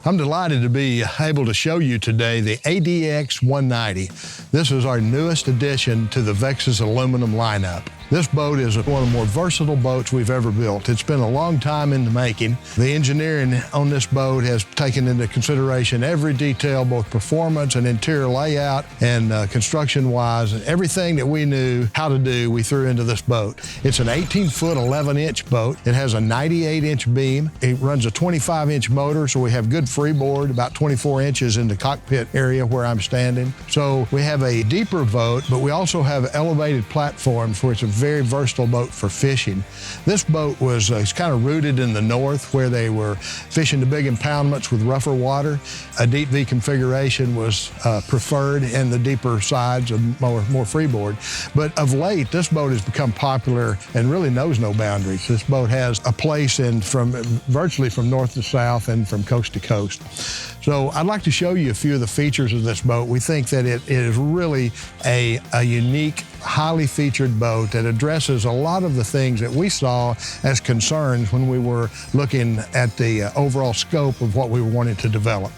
I'm delighted to be able to show you today the ADX190. This is our newest addition to the Vexus aluminum lineup. This boat is one of the more versatile boats we've ever built. It's been a long time in the making. The engineering on this boat has taken into consideration every detail, both performance and interior layout and construction-wise. Everything that we knew how to do, we threw into this boat. It's an 18-foot, 11-inch boat. It has a 98-inch beam. It runs a 25-inch motor, so we have good freeboard, about 24 inches in the cockpit area where I'm standing. So we have a deeper boat, but we also have elevated platforms where it's a very versatile boat for fishing. This boat was kind of rooted in the north where they were fishing the big impoundments with rougher water. A deep V configuration was preferred in the deeper sides of more freeboard. But of late, this boat has become popular and really knows no boundaries. This boat has a place virtually from north to south and from coast to coast. So I'd like to show you a few of the features of this boat. We think that it is really a unique, highly featured boat that addresses a lot of the things that we saw as concerns when we were looking at the overall scope of what we wanted to develop.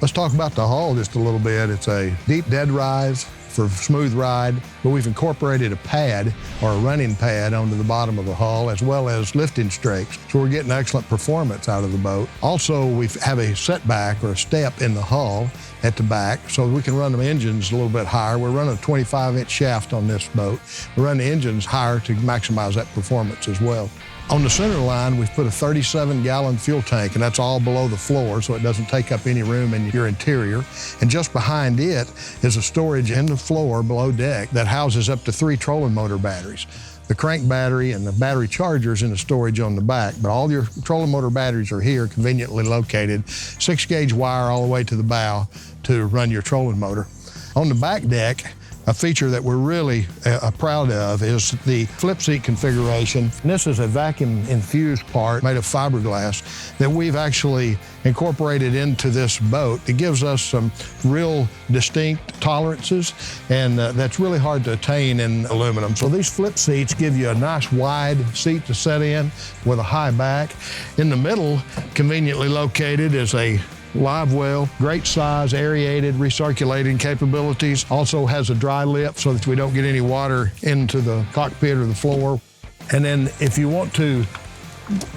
Let's talk about the hull just a little bit. It's a deep dead rise for smooth ride, but we've incorporated a pad or a running pad onto the bottom of the hull as well as lifting strakes. So we're getting excellent performance out of the boat. Also, we have a setback or a step in the hull at the back so we can run the engines a little bit higher. We're running a 25-inch shaft on this boat. We run the engines higher to maximize that performance as well. On the center line, we've put a 37-gallon fuel tank, and that's all below the floor, so it doesn't take up any room in your interior. And just behind it is a storage in the floor below deck that houses up to 3 trolling motor batteries. The crank battery and the battery chargers in the storage on the back, but all your trolling motor batteries are here, conveniently located. 6-gauge wire all the way to the bow to run your trolling motor. On the back deck, a feature that we're really proud of is the flip seat configuration. And this is a vacuum-infused part made of fiberglass that we've actually incorporated into this boat. It gives us some real distinct tolerances, and that's really hard to attain in aluminum. So these flip seats give you a nice wide seat to sit in with a high back. In the middle, conveniently located, is a LIVEWELL, great size, aerated, recirculating capabilities. Also has a dry lip so that we don't get any water into the cockpit or the floor. And then if you want to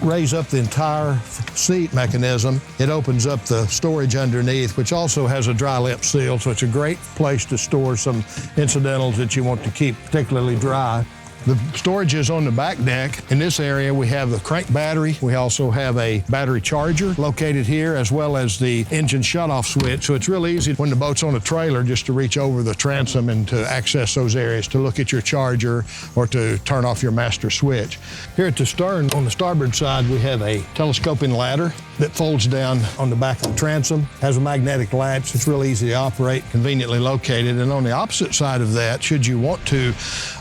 raise up the entire seat mechanism, it opens up the storage underneath, which also has a dry lip seal, so it's a great place to store some incidentals that you want to keep particularly dry. The storage is on the back deck. In this area, we have the crank battery. We also have a battery charger located here, as well as the engine shutoff switch. So it's real easy when the boat's on a trailer just to reach over the transom and to access those areas to look at your charger or to turn off your master switch. Here at the stern, on the starboard side, we have a telescoping ladder that folds down on the back of the transom, has a magnetic latch. It's real easy to operate, conveniently located. And on the opposite side of that, should you want to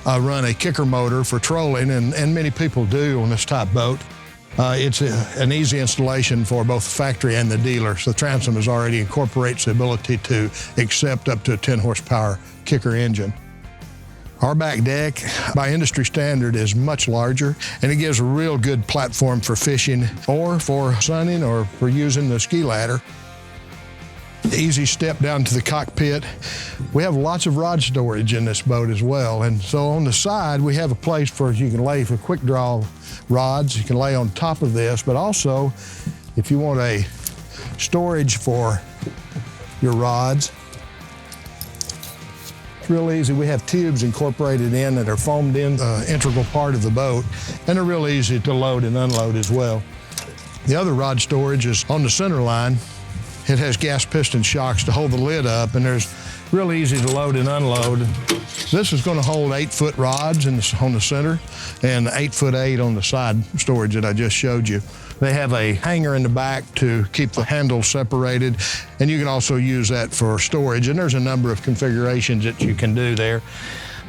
run a kicker motor for trolling, and many people do on this type boat, it's an easy installation for both the factory and the dealer. So the transom has already incorporates the ability to accept up to a 10 horsepower kicker engine. Our back deck, by industry standard, is much larger, and it gives a real good platform for fishing or for sunning or for using the ski ladder. Easy step down to the cockpit. We have lots of rod storage in this boat as well, and so on the side we have a place for you can lay for quick draw rods. You can lay on top of this, but also if you want a storage for your rods, real easy. We have tubes incorporated in that are foamed in, integral part of the boat, and they're real easy to load and unload as well. The other rod storage is on the center line. It has gas piston shocks to hold the lid up, and there's real easy to load and unload. This is going to hold 8-foot rods on the center and 8'8" on the side storage that I just showed you. They have a hanger in the back to keep the handles separated, and you can also use that for storage, and there's a number of configurations that you can do there.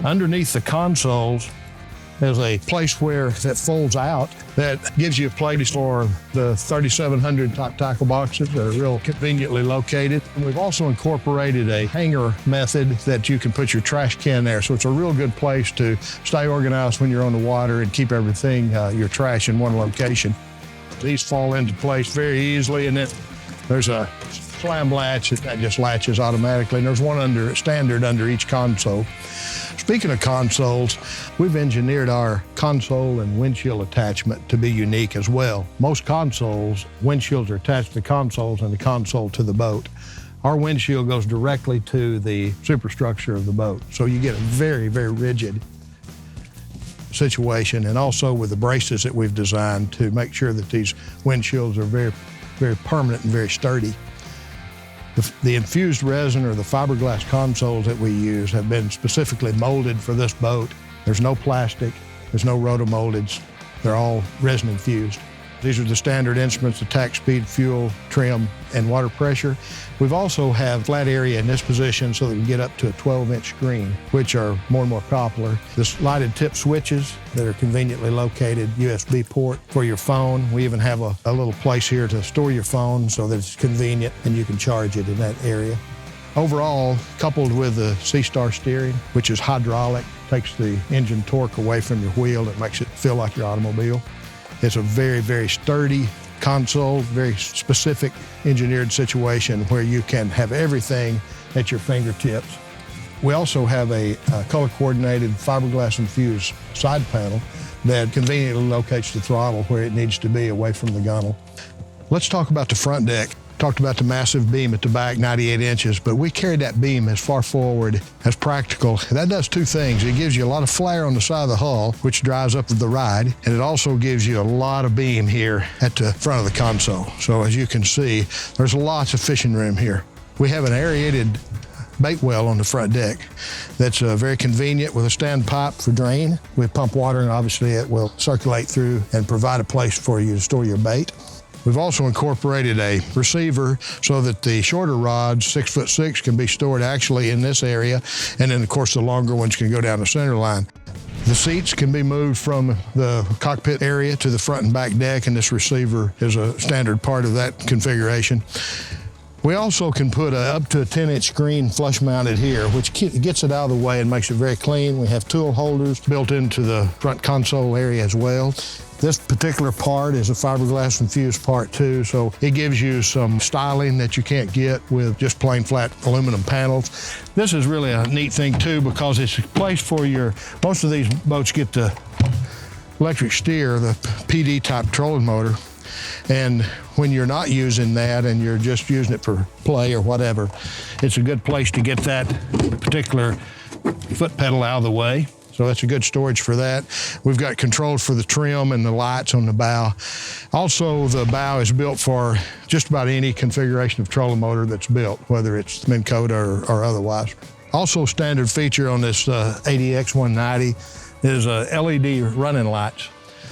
Underneath the consoles, there's a place that folds out that gives you a place for the 3,700 top tackle boxes that are real conveniently located. And we've also incorporated a hanger method that you can put your trash can there. So it's a real good place to stay organized when you're on the water and keep everything, your trash in one location. These fall into place very easily, and then There's a slam latch that just latches automatically, and there's one standard under each console. Speaking of consoles, we've engineered our console and windshield attachment to be unique as well. Most consoles, windshields are attached to the consoles and the console to the boat. Our windshield goes directly to the superstructure of the boat, so you get a very, very rigid situation, and also with the braces that we've designed to make sure that these windshields are very, very permanent and very sturdy. The infused resin or the fiberglass consoles that we use have been specifically molded for this boat. There's no plastic, there's no rotomoldeds, they're all resin infused. These are the standard instruments: attack speed, fuel, trim, and water pressure. We've also have flat area in this position so that we can get up to a 12-inch screen, which are more and more popular. The lighted tip switches that are conveniently located, USB port for your phone. We even have a little place here to store your phone so that it's convenient and you can charge it in that area. Overall, coupled with the SEASTAR steering, which is hydraulic, takes the engine torque away from your wheel and makes it feel like your automobile. It's a very, very sturdy console, very specific engineered situation where you can have everything at your fingertips. We also have a color-coordinated fiberglass-infused side panel that conveniently locates the throttle where it needs to be away from the gunnel. Let's talk about the front deck. Talked about the massive beam at the back, 98 inches, but we carried that beam as far forward as practical. That does two things. It gives you a lot of flare on the side of the hull, which drives up the ride, and it also gives you a lot of beam here at the front of the console. So as you can see, there's lots of fishing room here. We have an aerated BAITWELL on the front deck that's very convenient with a standpipe for drain. We pump water, and obviously it will circulate through and provide a place for you to store your bait. We've also incorporated a receiver so that the shorter rods, 6'6", can be stored actually in this area, and then of course the longer ones can go down the center line. The seats can be moved from the cockpit area to the front and back deck, and this receiver is a standard part of that configuration. We also can put up to a 10-inch screen flush mounted here, which gets it out of the way and makes it very clean. We have tool holders built into the front console area as well. This particular part is a fiberglass infused part too, so it gives you some styling that you can't get with just plain flat aluminum panels. This is really a neat thing too because it's a place for most of these boats get the electric steer, the PD type trolling motor. And when you're not using that and you're just using it for play or whatever, it's a good place to get that particular foot pedal out of the way. So that's a good storage for that. We've got controls for the trim and the lights on the bow. Also, the bow is built for just about any configuration of trolling motor that's built, whether it's Minn Kota or otherwise. Also, standard feature on this ADX190 is LED running lights.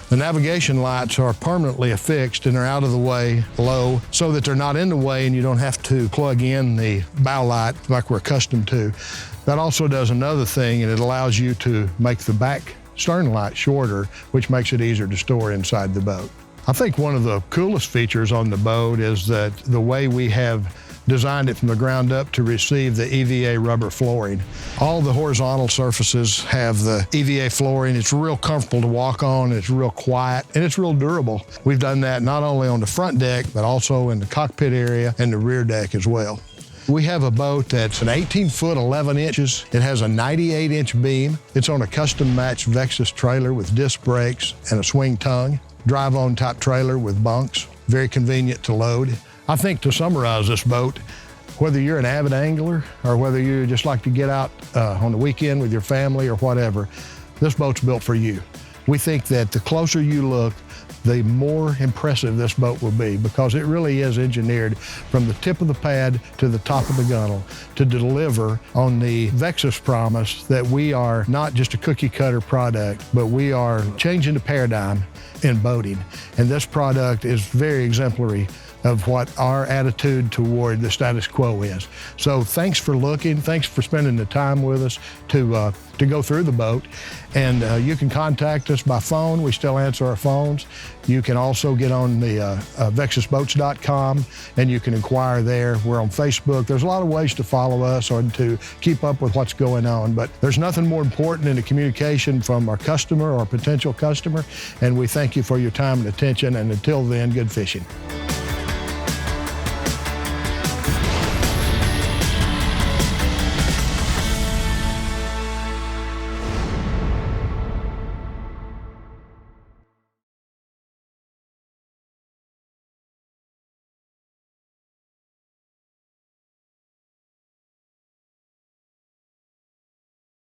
The navigation lights are permanently affixed and they're out of the way low so that they're not in the way and you don't have to plug in the bow light like we're accustomed to. That also does another thing, and it allows you to make the back stern light shorter, which makes it easier to store inside the boat. I think one of the coolest features on the boat is that the way we have designed it from the ground up to receive the EVA rubber flooring. All the horizontal surfaces have the EVA flooring. It's real comfortable to walk on, it's real quiet, and it's real durable. We've done that not only on the front deck, but also in the cockpit area and the rear deck as well. We have a boat that's an 18-foot, 11 inches. It has a 98-inch beam. It's on a custom-matched Vexus trailer with disc brakes and a swing tongue, drive-on type trailer with bunks, very convenient to load. I think to summarize this boat, whether you're an avid angler or whether you just like to get out on the weekend with your family or whatever, this boat's built for you. We think that the closer you look, the more impressive this boat will be because it really is engineered from the tip of the pad to the top of the gunnel to deliver on the Vexus promise that we are not just a cookie cutter product, but we are changing the paradigm in boating. And this product is very exemplary of what our attitude toward the status quo is. So thanks for looking, thanks for spending the time with us to go through the boat. And you can contact us by phone, we still answer our phones. You can also get on the vexusboats.com and you can inquire there. We're on Facebook. There's a lot of ways to follow us or to keep up with what's going on, but there's nothing more important than the communication from our customer or potential customer, and we thank you for your time and attention, and until then, good fishing.